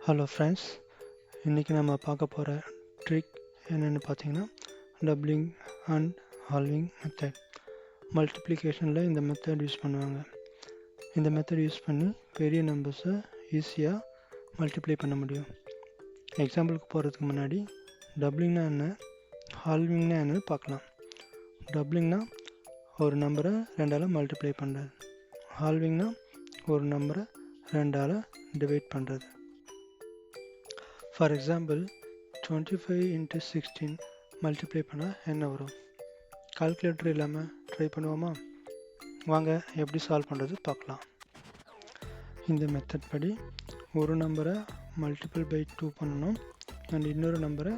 Hello friends, இன்றைக்கி நம்ம பார்க்க போகிற ட்ரிக் என்னென்னு பார்த்தீங்கன்னா டப்ளிங் அண்ட் ஹால்விங் மெத்தட். மல்டிப்ளிகேஷனில் இந்த மெத்தட் யூஸ் பண்ணுவாங்க. இந்த மெத்தட் யூஸ் பண்ணி பெரிய நம்பர்ஸை ஈஸியாக மல்டிப்ளை பண்ண முடியும். எக்ஸாம்பிளுக்கு போகிறதுக்கு முன்னாடி டப்ளிங்னா என்ன, ஹால்விங்னா என்னன்னு பார்க்கலாம். டப்ளிங்னா ஒரு நம்பரை ரெண்டால் மல்டிப்ளை பண்ணுறது, ஹால்விங்னா ஒரு நம்பரை ரெண்டால் டிவைட் பண்ணுறது. ஃபார் எக்ஸாம்பிள் 25 into 16 மல்டிப்ளை பண்ணால் என்ன வரும்? கால்குலேட்டர் இல்லாமல் ட்ரை பண்ணுவோமா? வாங்க எப்படி சால்வ் பண்ணுறது பார்க்கலாம். இந்த மெத்தட் படி ஒரு நம்பரை மல்டிபிள் பை 2 பண்ணணும் அண்ட் இன்னொரு நம்பரை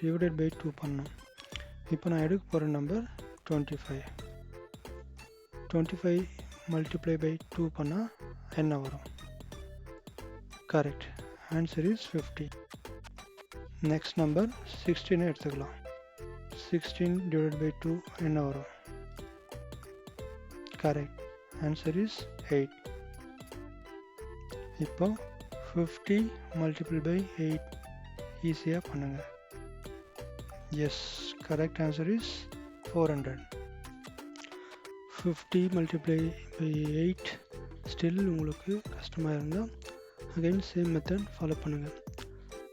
டிவைடட் பை 2 பண்ணணும். இப்போ நான் எடுக்க போகிற நம்பர் 25. 25 மல்டிப்ளை பை 2 பண்ணால் என்ன வரும்? Correct, answer is 50. Next number 16 எடுத்துக்கலாம். 16 டிவைட் பை 2 என்ன வரும்? Correct, answer is 8. இப்போ 50 மல்டிபிள் பை 8 ஈஸியாக பண்ணுங்கள். Yes, correct answer is 400. 50 multiply by 8 still உங்களுக்கு கஷ்டமாக இருந்தால் அகைன் சேம் மெத்தட் ஃபாலோ பண்ணுங்கள்.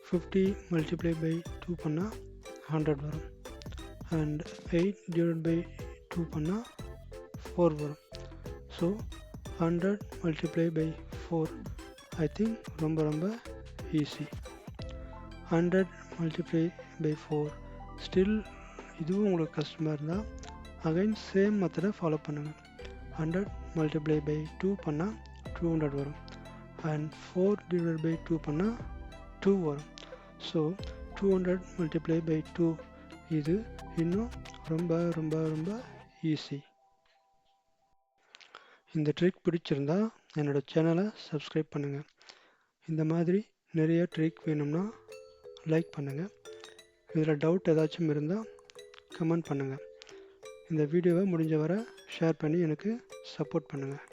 50 மல்டிப்ளை பை 2 பண்ணால் 100 வரும் அண்ட் 8 டிவைட் பை 2 பண்ணால் 4 வரும். So 100 multiply by 4 I think ரொம்ப ஈஸி. 100 மல்டிப்ளை பை 4 ஸ்டில் இதுவும் உங்களுக்கு கஷ்டமாக இருந்தால் அகைன் சேம் மெத்தடை ஃபாலோ பண்ணுங்கள். 100 மல்டிப்ளை பை 2 பண்ணால் 200 வரும் அண்ட் 4 டிவைட் பை 2 பண்ணால் 2 வரும். ஸோ 200 மல்டிப்ளை பை 2 இது இன்னும் ரொம்ப ஈஸி. இந்த ட்ரிக் பிடிச்சிருந்தா என்னோடய சேனலை சப்ஸ்கிரைப் பண்ணுங்கள். இந்த மாதிரி நிறைய ட்ரிக் வேணும்னா லைக் பண்ணுங்கள். இதில் டவுட் ஏதாச்சும் இருந்தால் கமெண்ட் பண்ணுங்கள். இந்த வீடியோவை முடிஞ்ச வரை ஷேர் பண்ணி எனக்கு சப்போர்ட் பண்ணுங்கள்.